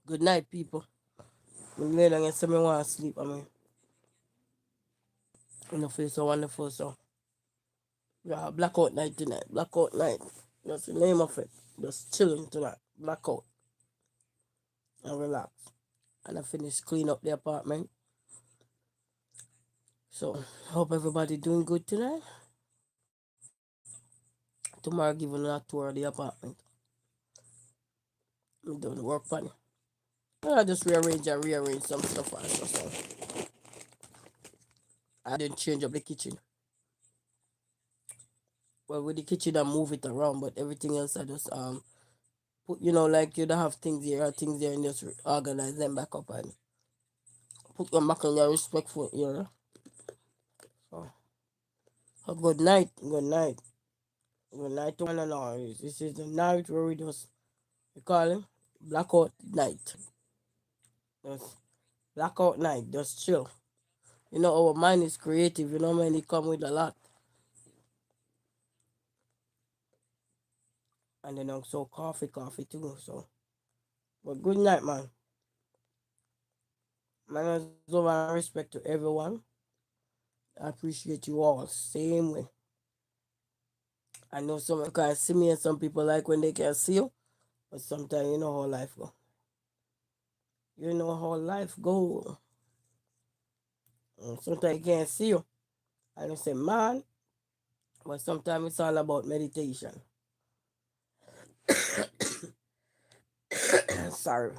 Good night, people. Me lay down and say me want to sleep. You know, feel so wonderful. So, yeah, blackout night tonight. Blackout night. That's the name of it. Just chilling tonight. Blackout and relax. And I finish clean up the apartment. So, hope everybody doing good tonight. Tomorrow, giving a tour of the apartment. I'm doing work on it. I just rearrange and rearrange some stuff also. So, I didn't change up the kitchen. Well, with the kitchen, I move it around, but everything else I just put, like you don't have things here or things there and just organize them back up and put them back in your respectful area. So, a good night, good night, good night to one and all. This is the night where we call it blackout night. Just blackout night, just chill. Our mind is creative, man, it come with a lot. And then also coffee too, so. But good night, man. Manners, love, and respect to everyone. I appreciate you all, same way. I know some people can see me and some people like when they can see you, but sometimes you know how life go. You know how life go. Sometimes you can't see you. And you say, man, but sometimes it's all about meditation. Sorry.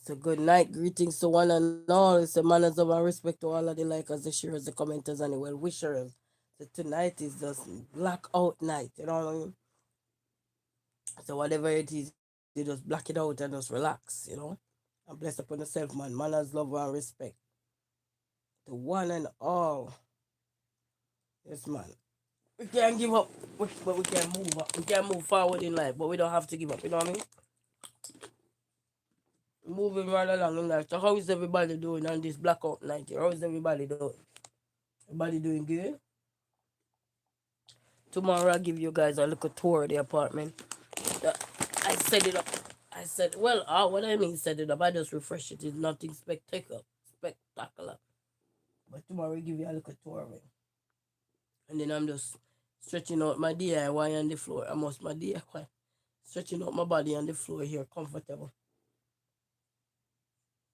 So good night, greetings to one and all. It's a manners of and respect to all of the likers, the sharers, the commenters, and the well wishers. So tonight is just blackout night, you know what I mean? So whatever it is, you just black it out and just relax. And bless upon yourself, man. Manners, love, and respect to one and all. Yes, man. We can't give up, but we can move up. We can move forward in life, but we don't have to give up. You know what I mean? Moving right along in life. So how is everybody doing on this blackout night here? How is everybody doing? Everybody doing good? Tomorrow I'll give you guys a little tour of the apartment. Uh, I set it up. I said, well, what I mean set it up, I just refresh it. It's nothing spectacular. But tomorrow I'll give you a little tour of it. And then I'm just stretching out my DIY on the floor. My DIY. Stretching out my body on the floor here, comfortable.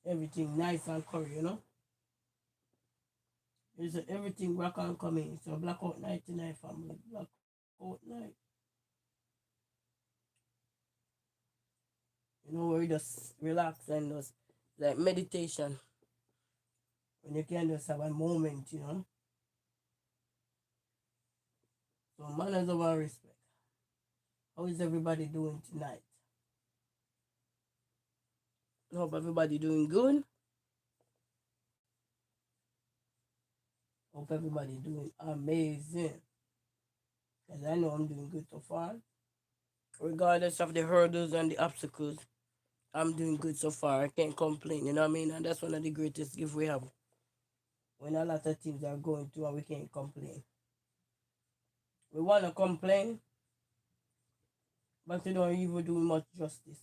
Everything nice and curry. It's everything rock and coming. So blackout night tonight, family. Blackout night. Where you just relax and just like meditation. When you can just have a moment. So manners of our respect. How is everybody doing tonight? Hope everybody doing good. Hope everybody doing amazing. Because I know I'm doing good so far. Regardless of the hurdles and the obstacles, I'm doing good so far. I can't complain, you know what I mean? And that's one of the greatest gifts we have. When a lot of things are going through and we can't complain. We want to complain, but we don't even do much justice.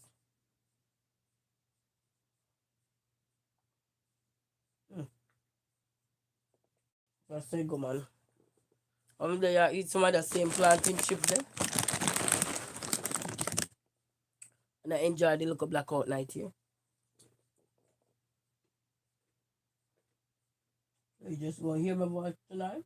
Just say go, man. I'm there, eat some of the same plantain chips there. And I enjoy the look of blackout night here. You just gonna hear my voice tonight?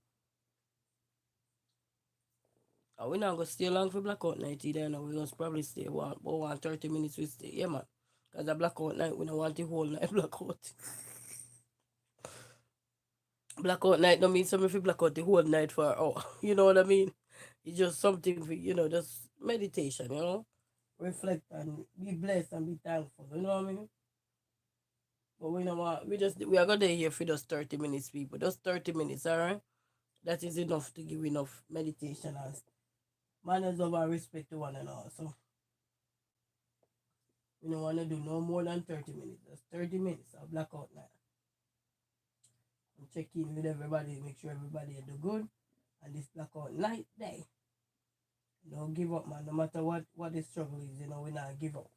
We're not gonna stay long for blackout night either. No, we're gonna probably stay about 30 minutes. We stay, yeah, man. Because the blackout night, we don't want the whole night blackout. Blackout night don't mean something for blackout the whole night for an hour. You know what I mean? It's just something for, just meditation. Reflect and be blessed and be thankful. You know what I mean? But we know what we are gonna here for just 30 minutes, people. Just 30 minutes, alright? That is enough to give enough meditation and manners of our respect to one another. So we don't wanna do no more than 30 minutes. That's 30 minutes of blackout night. And check in with everybody, make sure everybody do good. And this blackout night day. Don't give up, man. No matter what the struggle is, we not give up.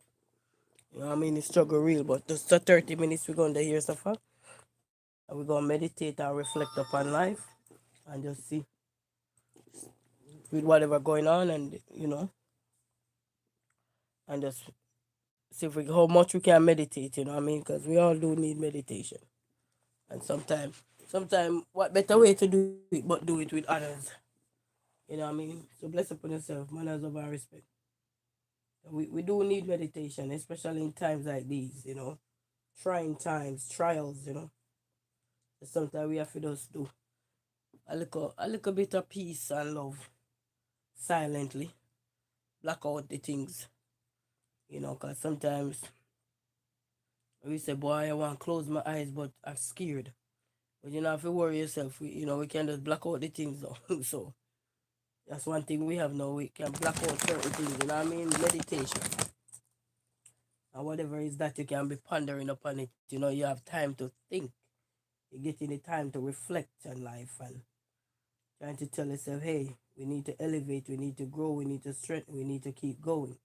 You know what I mean? The struggle real, but just the 30 minutes we're going to hear stuff, and we're going to meditate and reflect upon life and just see with whatever going on, and and just see if we how much we can meditate, you know what I mean? Because we all do need meditation. And sometimes what better way to do it but do it with others? You know what I mean? So bless upon yourself, manners of our respect. We do need meditation, especially in times like these, trying times, trials, sometimes we have to just do a little bit of peace and love silently, block out the things, because sometimes we say, boy, I want to close my eyes, but I'm scared. But you don't have to worry yourself. We can just block out the things though. So that's one thing we have now. We can block out certain things, you know what I mean? Meditation. And whatever is that you can be pondering upon it. You have time to think. You're getting the time to reflect on life and trying to tell yourself, hey, we need to elevate, we need to grow, we need to strengthen, we need to keep going.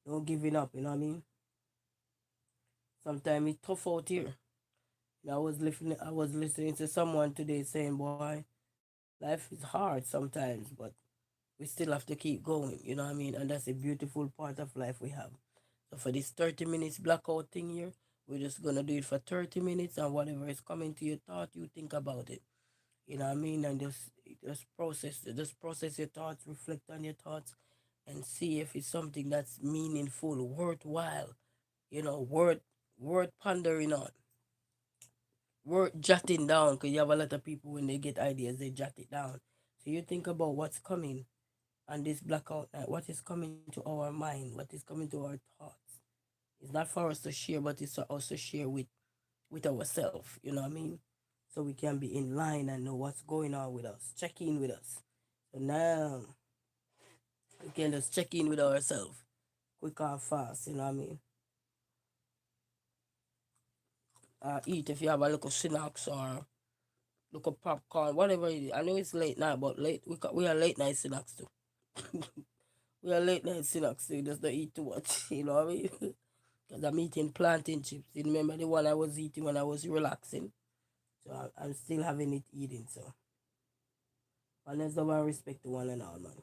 Don't giving up, you know what I mean? Sometimes it's tough out here. I was listening to someone today saying, boy, life is hard sometimes, but we still have to keep going, you know what I mean? And that's a beautiful part of life we have. So for this 30 minutes blackout thing here, we're just gonna do it for 30 minutes, and whatever is coming to your thought, you think about it. You know what I mean? And just process your thoughts, reflect on your thoughts, and see if it's something that's meaningful, worthwhile, worth pondering on, worth jotting down, because you have a lot of people when they get ideas, they jot it down. So you think about what's coming on this blackout night, what is coming to our mind, what is coming to our thoughts. It's not for us to share, but it's for us to share with ourselves, you know what I mean? So we can be in line and know what's going on with us, check in with us. So now we can just check in with ourselves quick and fast, you know what I mean? Eat if you have a little snacks or little popcorn, whatever it is. I know it's late night, but we are late night snacks too. We are late night snacks too, just don't eat too much, you know what I mean? Because I'm eating plantain chips. You remember the one I was eating when I was relaxing? So I'm still having it eating, so. And let's have respect to one and all, man.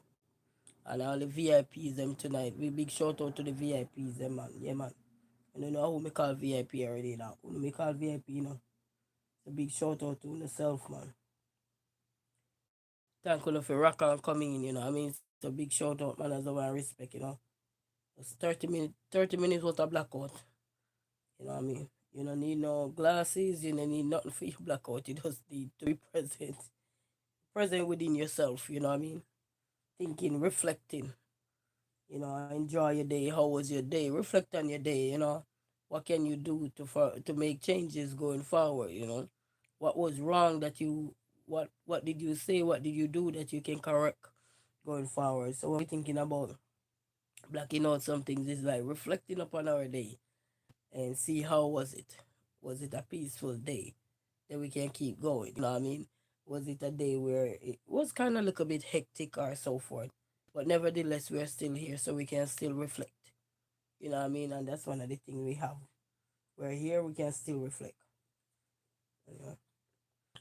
And all the VIPs them tonight. We big shout out to the VIPs them, man. Yeah, man. And you know who me call VIP already now. Who me call VIP, A big shout out to yourself, man. Thank you for rock and coming in, I mean, it's a big shout out, man, as well, and respect. It's 30 minutes worth of blackout. You know what I mean? You don't need no glasses, you don't need nothing for your blackout. You just need to be present. Present within yourself, you know what I mean? Thinking, reflecting, enjoy your day. How was your day? Reflect on your day. What can you do to make changes going forward? What was wrong that you what did you say? What did you do that you can correct going forward? So when we're thinking about blacking out some things, it's like reflecting upon our day and see how was it. Was it a peaceful day? Then we can keep going. You know what I mean? Was it a day where it was kind of a little bit hectic or so forth? But nevertheless, we are still here, so we can still reflect. You know what I mean? And that's one of the things we have. We're here, we can still reflect. You know?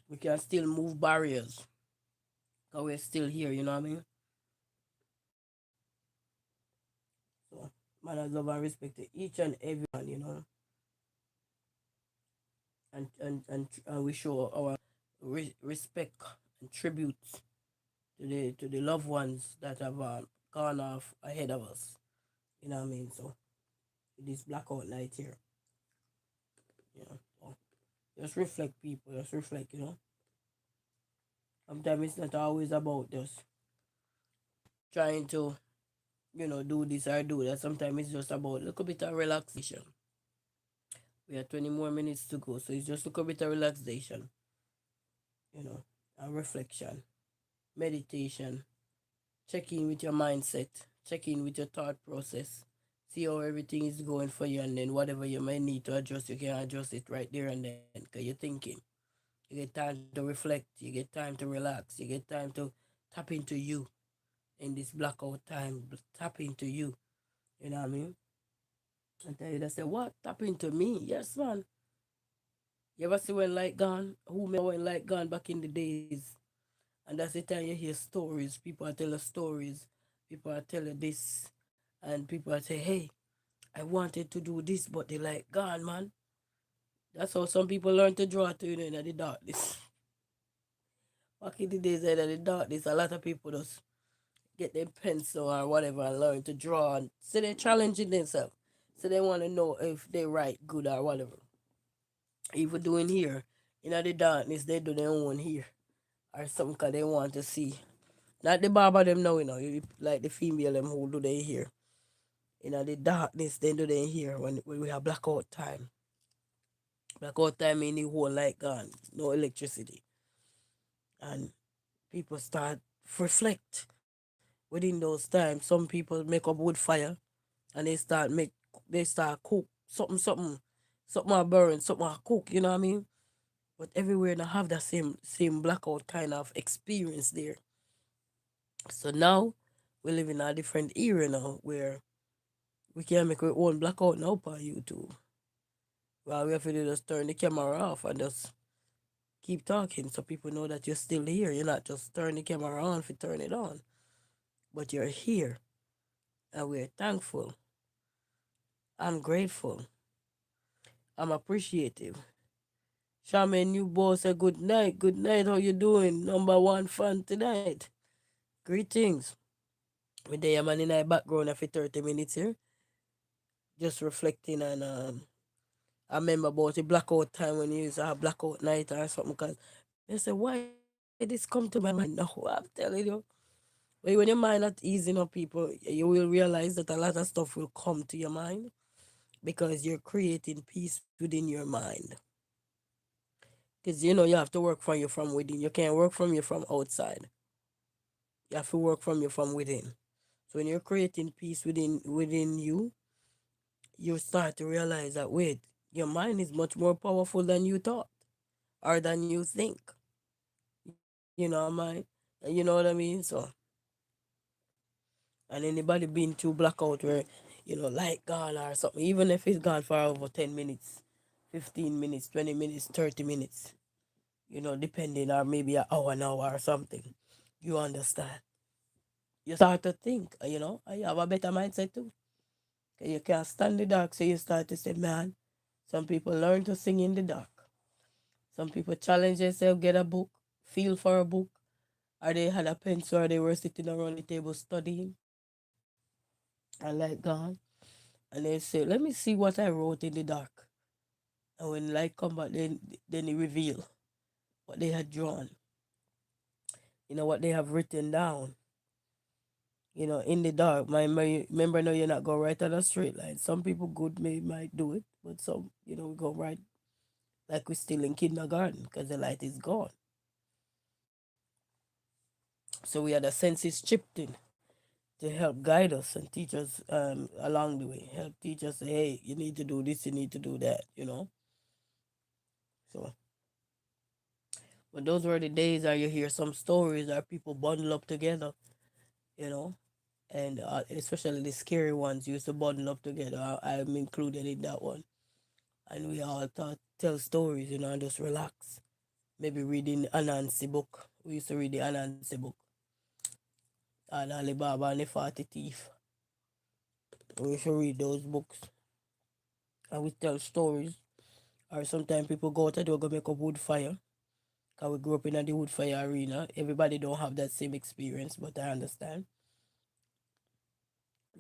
We can still move barriers. Because we're still here, you know what I mean? So, manners love and respect to each and everyone. And we show our respect and tribute to the loved ones that have gone off ahead of us. You know what I mean? So, this blackout night here, so just reflect, people. Just reflect. Sometimes it's not always about just trying to, do this or do that. Sometimes it's just about a little bit of relaxation. We have 20 more minutes to go, so it's just a little bit of relaxation, and reflection, meditation, check in with your mindset, check in with your thought process, see how everything is going for you, and then whatever you might need to adjust, you can adjust it right there and then, because you're thinking. You get time to reflect, you get time to relax, you get time to tap into you in this blackout time, tap into you, you know what I mean? And tell you, they say, what? Tap into me? Yes, man. You ever see when light gone? Who remember when light gone back in the days? And that's the time you hear stories. People are telling stories. People are telling this. And people are say, hey, I wanted to do this, but the light gone, man. That's how some people learn to draw to, in the darkness. Back in the days in the darkness, a lot of people just get their pencil or whatever and learn to draw. And so they're challenging themselves. So they want to know if they write good or whatever. Even doing here, in the darkness, they do their own here. Or something because they want to see. Not the barber them now, like the female them who do they here. The darkness, they do they here when we have blackout time. Blackout time mean the whole light gone, no electricity. And people start reflect within those times. Some people make up wood fire and they start cook something I burn, something I cook, you know what I mean? But everywhere now have that same blackout kind of experience there. So now we live in a different era now where we can make our own blackout now on YouTube. Well, we have to do just turn the camera off and just keep talking so people know that you're still here. You're not just turn the camera on for turn it on, but you're here and we're thankful. I'm grateful. I'm appreciative. Shaman, you both say good night. Good night. How you doing? Number one fan tonight. Greetings. We there man in the background for 30 minutes here. Just reflecting and I remember about the blackout time when you used to have blackout night or something because they say why this come to my mind now? I'm telling you. But when your mind not easing up people, you will realize that a lot of stuff will come to your mind because you're creating peace within your mind. Because you have to work from you from within. You can't work from you from outside. You have to work from you from within. So when you're creating peace within you, you start to realize that wait, your mind is much more powerful than you thought or than you think. Mind. You know what I mean? So and anybody been through blackout where, light gone or something, even if it's gone for over 10 minutes, 15 minutes, 20 minutes, 30 minutes, depending or maybe an hour now or something. You understand. You start to think, and you have a better mindset too. 'Cause you can't stand the dark, so you start to say, man, some people learn to sing in the dark. Some people challenge themselves, get a book, feel for a book, or they had a pencil or they were sitting around the table studying and like gone. And they say, let me see what I wrote in the dark. And when light come back, then they reveal what they had drawn, what they have written down, in the dark. Remember now you're not going right on a straight line. Some people good might do it, but some, we go right like we're still in kindergarten because the light is gone. So we had the senses chipped in to help guide us and teach us along the way. Help teach us, hey, you need to do this, you need to do that. So, but those were the days where you hear some stories where people bundle up together, you know, and especially the scary ones used to bundle up together. I'm included in that one. And we all tell stories, and just relax. Maybe reading Anansi book. We used to read the Anansi book and Alibaba and the 40 Thief. We used to read those books and we tell stories. Or sometimes people go out and go make a wood fire. Cause we grew up in the wood fire arena. Everybody don't have that same experience, but I understand.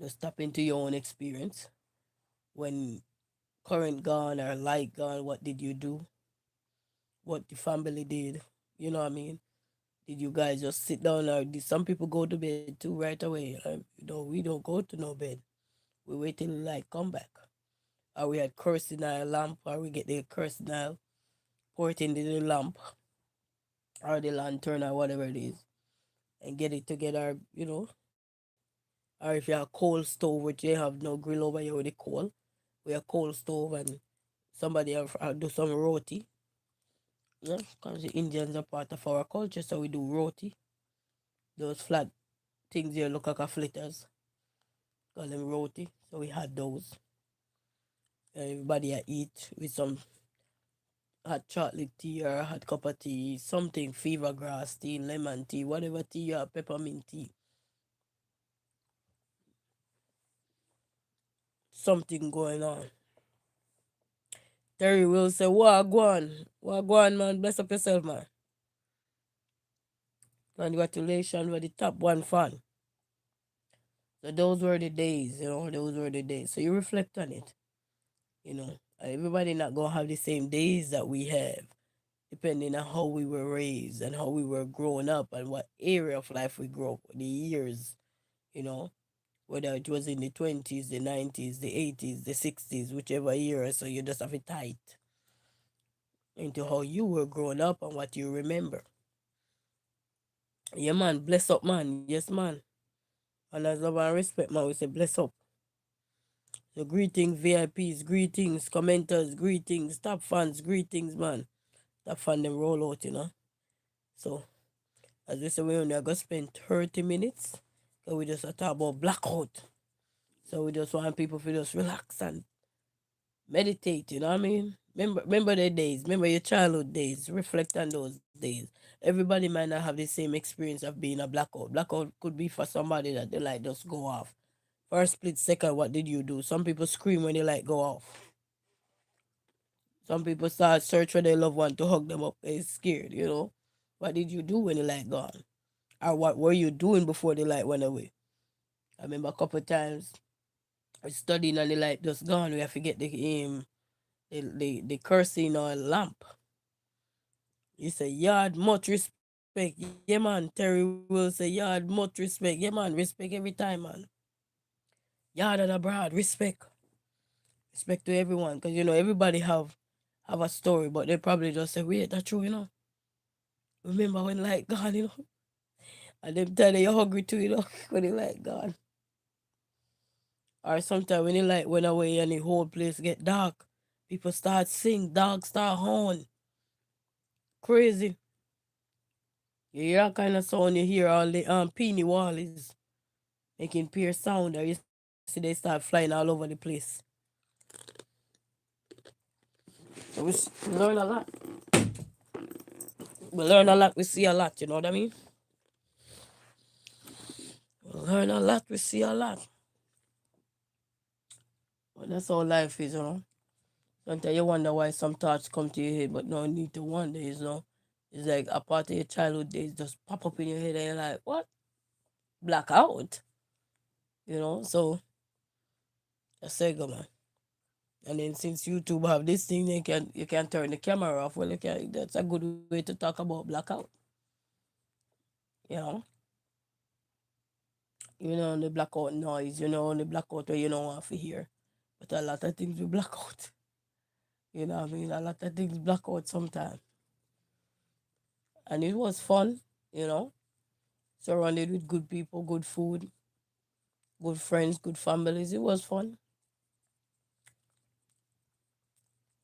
Just tap into your own experience. When current gone or light gone, what did you do? What the family did? You know what I mean? Did you guys just sit down or did some people go to bed too right away? We don't go to no bed. We wait till the light come back. Or we had kerosene oil lamp or we get the kerosene oil, pour it into the lamp or the lantern or whatever it is and get it together, Or if you have coal stove which you have no grill over here with the coal, we have coal stove and somebody have do some roti. Yeah, because the Indians are part of our culture, so we do roti. Those flat things here look like a flitters. Call them roti. So we had those. Everybody I eat with some hot chocolate tea or a hot cup of tea, something fever grass tea, lemon tea, whatever tea you have, peppermint tea, something going on. Terry will say, Wagwan, Wagwan, man, bless up yourself, man. Congratulations for the top one fan. So those were the days, those were the days. So you reflect on it, Everybody not gonna have the same days that we have, depending on how we were raised and how we were growing up and what area of life we grew up, the years, you know, whether it was in the 20s, the 90s, the 80s, the 60s, whichever year. So you just have it tight into how you were growing up and what you remember. Yeah, man, bless up, man. Yes, man. And as love and respect, man, we say bless up. So greetings, VIPs, greetings, commenters, greetings, top fans, greetings, man. Top fan them roll out. So as we say, we only are gonna spend 30 minutes. So we just talk about blackout. So we just want people to just relax and meditate, you know what I mean? Remember the days, remember your childhood days, reflect on those days. Everybody might not have the same experience of being a blackout. Blackout could be for somebody that the light just go off. For a split second, what did you do? Some people scream when the light go off. Some people start search for their loved one to hug them up. They're scared. What did you do when the light gone? Or what were you doing before the light went away? I remember a couple of times I studying and the light just gone. We have to get the kerosene oil lamp. You say yard much respect. Yeah man, Terry will say yard much respect. Yeah man, respect every time, man. Yard and abroad, respect. Respect to everyone. Cause everybody have a story, but they probably just say, wait, that's true. Remember when light gone. And them tell you you're hungry too, when the light gone. Or sometimes when the light went away and the whole place get dark, people start sing, dogs start horn. Crazy. You hear that kind of sound, you hear all the peony wallies making pure sound, or you see they start flying all over the place. So we learn a lot. We learn a lot, we see a lot, you know what I mean? We learn a lot, we see a lot. But that's how life is. Sometimes you wonder why some thoughts come to your head, but no need to wonder. It's like a part of your childhood days just pop up in your head and you're like, what? Blackout? So I say, go man. And then since YouTube have this thing, you can turn the camera off. Well, that's a good way to talk about blackout. You know, the blackout noise. The blackout where you don't want to hear. But a lot of things we blackout. You know what I mean? A lot of things blackout sometimes. And it was fun. You know, surrounded with good people, good food, good friends, good families. It was fun.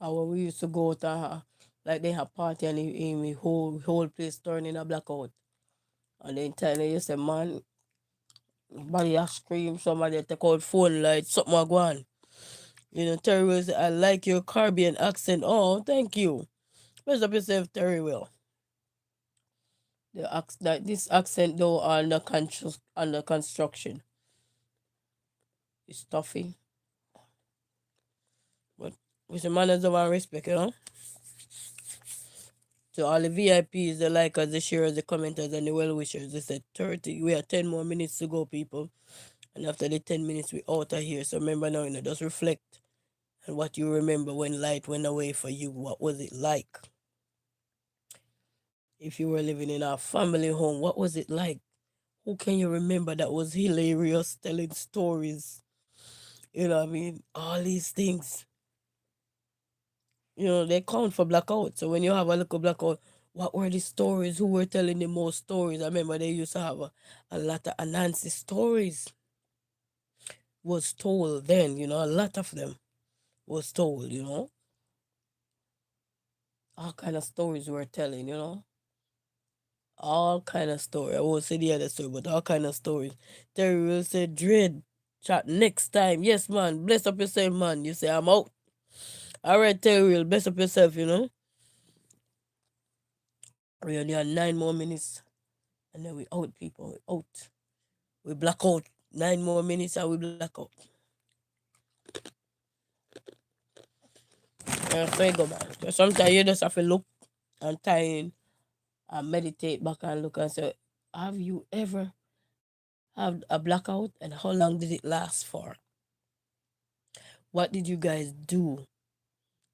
When we used to go to like they have party and the whole place turning a blackout. And then tell you say, man, somebody a scream, somebody take out phone light, something a go on. Terry will say, I like your Caribbean accent. Oh, thank you. Where's up yourself, Terry Will? This accent though under construction. It's toughy. But with the manners of our respect. To all the VIPs, the likers, the sharers, the commenters, and the well wishers. They said 30. We have 10 more minutes to go, people. And after the 10 minutes, we out of here. So remember now, just reflect on what you remember when light went away for you. What was it like? If you were living in a family home, what was it like? Who can you remember that was hilarious, telling stories? You know what I mean? All these things. They count for blackout. So when you have a little blackout, what were the stories? Who were telling the most stories? I remember they used to have a lot of Anansi stories was told then, a lot of them was told. All kind of stories were telling. All kind of story. I won't say the other story, but all kind of stories. Terry will say, Dread, chat next time. Yes, man. Bless up yourself, man. You say, I'm out. All right, Terry, will best up yourself, We only have 9 more minutes, and then we out, people. We out. We black out. 9 more minutes, and we black out. So you go, man. So sometimes you just have to look and time and meditate back and look and say, have you ever had a blackout, and how long did it last for? What did you guys do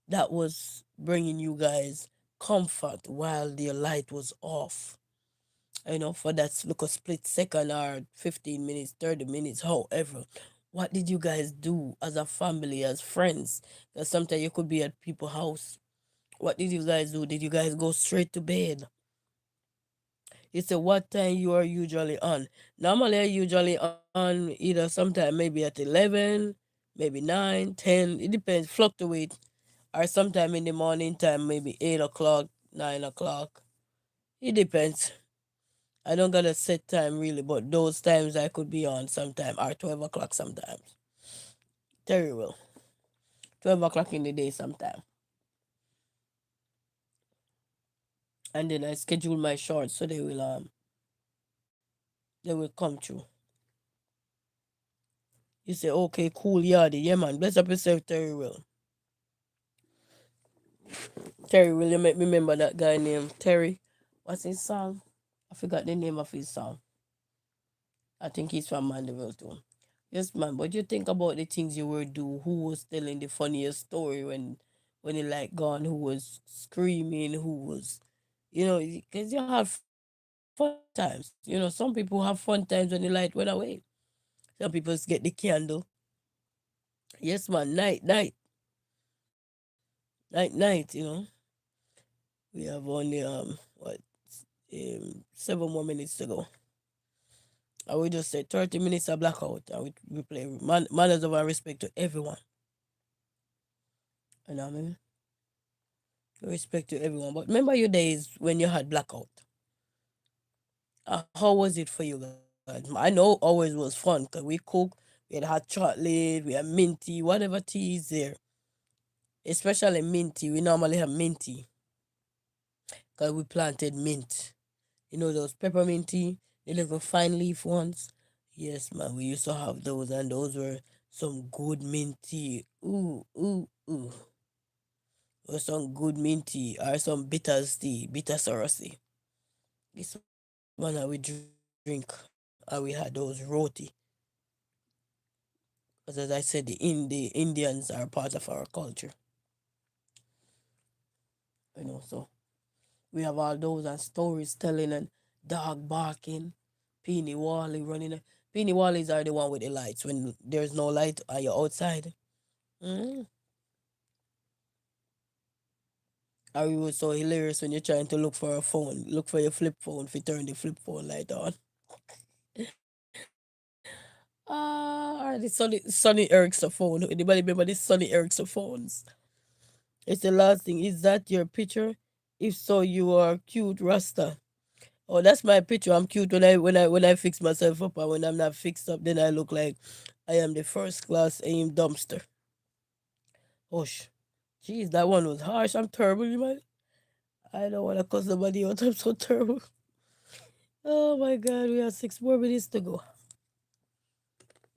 that was bringing you guys comfort while the light was off? For that look a split second or 15 minutes, 30 minutes, however. What did you guys do as a family, as friends? Because sometimes you could be at people's house. What did you guys do? Did you guys go straight to bed? You say what time you are usually on? Normally, I usually on either sometime maybe at 11, maybe 9, 10. It depends, fluctuate. Or sometime in the morning time, maybe 8 o'clock, 9 o'clock. It depends. I don't got a set time really, but those times I could be on sometime or 12 o'clock sometimes. Terrible. 12 o'clock in the day sometime. And then I schedule my shorts so they will come through. You say, okay, cool, yardy. Yeah, man. Bless up yourself, Terry Will. Terry Will, you make me remember that guy named Terry. What's his song? I forgot the name of his song. I think he's from Mandeville too. Yes, man. But you think about the things you were do. Who was telling the funniest story when he like gone? Who was screaming? Who was, because you have fun times. Some people have fun times when the light went away. Some people get the candle. Yes, man. Night. We have only what 7 more minutes to go. I will just say 30 minutes of blackout, and we play manners of our respect to everyone. You know what I mean? Respect to everyone. But remember your days when you had blackout. How was it for you guys? I know always was fun because we cook, we had hot chocolate, we had minty, whatever tea is there. Especially minty. We normally have minty because we planted mint. Those pepperminty, the little fine leaf ones. Yes, man, we used to have those, and those were some good minty. Ooh, ooh, ooh. Or some good minty, or some bitters tea, bitter sorosy. This one that we drink, and we had those roti. Because as I said, the Indians are part of our culture. So we have all those and stories telling and dog barking, Peony Wally running. Peony Wallies are the one with the lights when there's no light and you're outside. Mm. Or it was so hilarious when you're trying to look for a phone, look for your flip phone if you turn the flip phone light on. Or the Sony Ericsson phone. Anybody remember the Sony Ericsson phones? It's the last thing. Is that your picture? If so, you are cute, Rasta. Oh, that's my picture. I'm cute when I fix myself up, and when I'm not fixed up, then I look like I am the first class aim dumpster. Osh. Jeez, that one was harsh. I'm terrible, man. I don't want to cuss somebody out. I'm so terrible. Oh my god, we have 6 more minutes to go.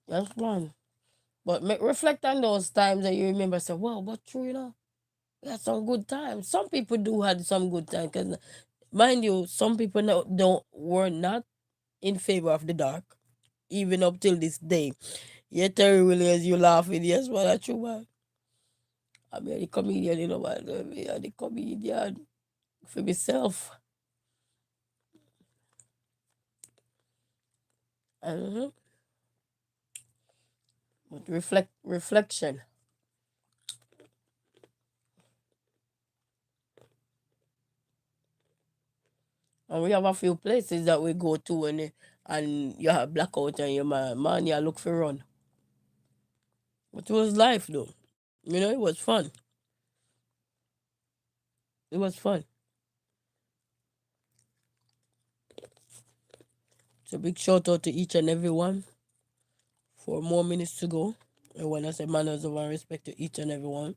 That's one. But reflect on those times that you remember. Say, wow, but true, we had some good times. Some people do had some good times. Cause mind you, some people were not in favor of the dark, even up till this day. Yeah, Terry Williams, you laughing. Yes, well, that's true, man. I mean, the comedian, man. I mean, the comedian for myself. Uh-huh. But reflection. And we have a few places that we go to and you have blackout and your man, you look for run. But it was life though. It was fun. It was fun. So big shout out to each and every one. 4 more minutes to go. And when I say manners of our respect to each and every one.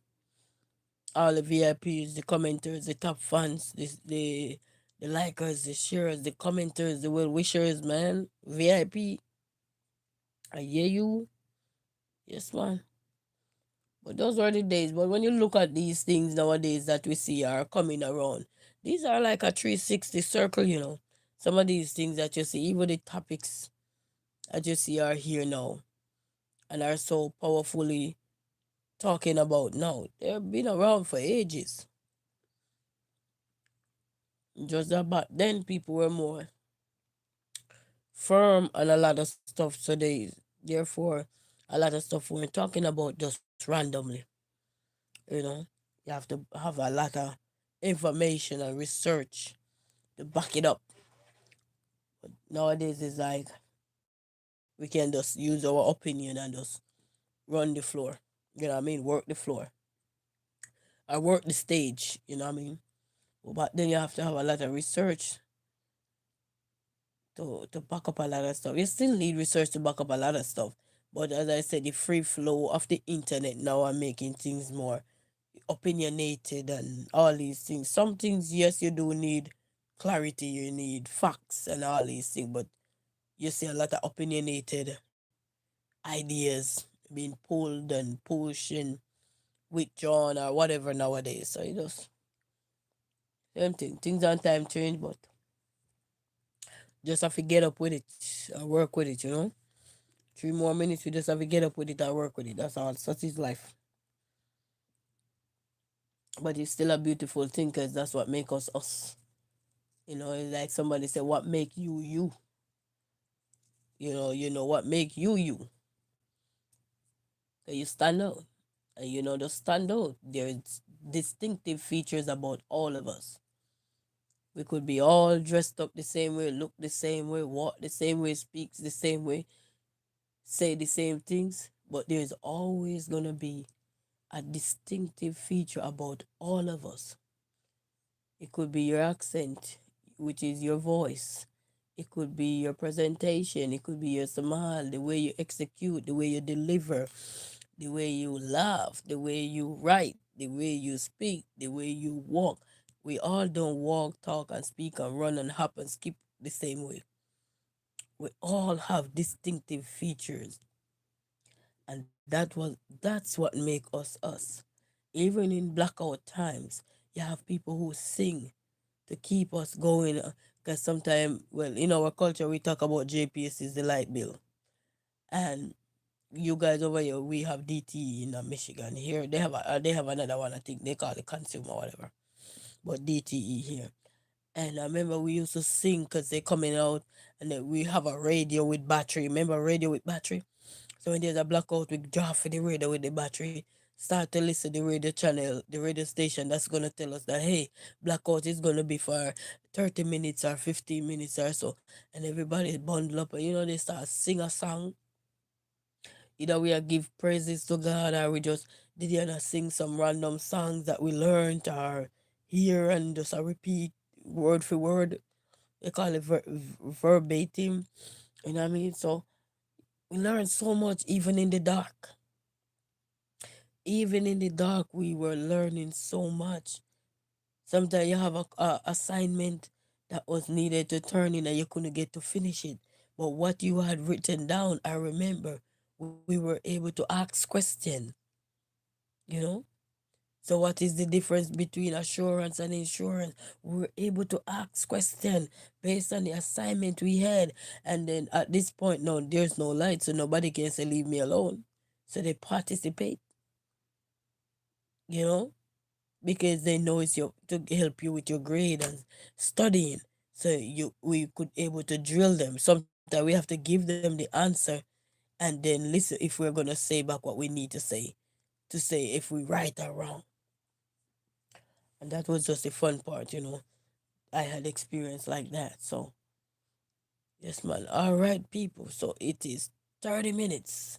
all the VIPs, the commenters, the top fans, the likers, the sharers, the commenters, the well wishers, man. VIP, I hear you. Yes, man. But those were the days. But when you look at these things nowadays that we see are coming around, these are like a 360 circle, you know. Some of these things that you see, even the topics that you see are here now and are so powerfully talking about now. They've been around for ages. Just that back then people were more firm on a lot of stuff. So therefore a lot of stuff we're talking about just randomly. You know, you have to have a lot of information and research to back it up. Nowadays it's like we can just use our opinion and just run the floor. You know what I mean? Work the floor. I work the stage, you know what I mean? But then you have to have a lot of research to back up a lot of stuff. You still need research to back up a lot of stuff. But as I said, the free flow of the internet now are making things more opinionated and all these things. Some things, yes, you do need clarity, you need facts and all these things, but you see a lot of opinionated ideas being pulled and pushed and withdrawn or whatever nowadays. So you just same thing. Things on time change, but just have to get up with it and work with it, you know? 3 more minutes, we just have to get up with it and work with it. That's all. Such is life. But it's still a beautiful thing because that's what makes us us. You know, it's like somebody said, what make you you? You know what make you you. 'Cause you stand out. And to stand out. There's distinctive features about all of us. We could be all dressed up the same way, look the same way, walk the same way, speak the same way, say the same things, but there's always gonna be a distinctive feature about all of us. It could be your accent, which is your voice. It could be your presentation. It could be your smile, the way you execute, the way you deliver, the way you laugh, the way you write, the way you speak, the way you walk. We all don't walk, talk, and speak, and run, and hop, and skip the same way. We all have distinctive features, and that's what make us us. Even in blackout times, you have people who sing to keep us going. Because sometimes, well, in our culture, we talk about JPS is the light bill. And you guys over here, we have DTE in Michigan. Here, they have another one, I think they call it consumer, whatever. But DTE here. And I remember we used to sing because they're coming out, and then we have a radio with battery. Remember radio with battery? So when there's a blackout, we draw for the radio with the battery. Start to listen to the radio channel, the radio station that's gonna tell us that hey, blackout is gonna be for 30 minutes or 15 minutes or so. And everybody bundle up and they start sing a song. Either we are give praises to God or we just did you know, sing some random songs that we learned or hear and just a repeat word for word. They call it verbatim. You know what I mean? So we learn so much even in the dark. Even in the dark, we were learning so much. Sometimes you have a assignment that was needed to turn in and you couldn't get to finish it. But what you had written down, I remember we were able to ask question, you know? So what is the difference between assurance and insurance? We were able to ask question based on the assignment we had. And then at this point now, there's no light, so nobody can say leave me alone. So they participate, you know? Because they know it's your to help you with your grade and studying. So we could able to drill them. Sometimes we have to give them the answer and then listen if we're gonna say back what we need to say if we right or wrong. And that was just the fun part. I had experience like that. So yes, man. All right, people. So it is 30 minutes.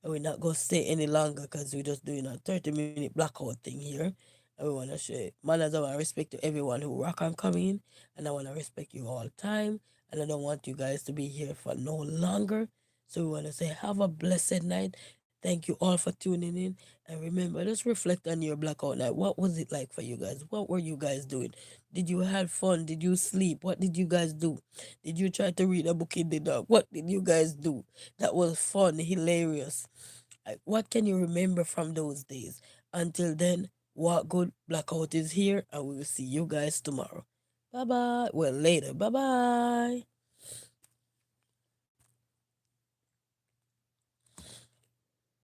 And we're not going to stay any longer because we're just doing a 30-minute blackout thing here. And we want to show manners and respect to everyone who rock and come in. And I want to respect you all time. And I don't want you guys to be here for no longer. So we want to say, have a blessed night. Thank you all for tuning in. And remember, just reflect on your blackout night. What was it like for you guys? What were you guys doing? Did you have fun? Did you sleep? What did you guys do? Did you try to read a book in the dark? What did you guys do? That was fun, hilarious. What can you remember from those days? Until then, walk good. Blackout is here, and we will see you guys tomorrow. Bye bye. Well, later. Bye bye.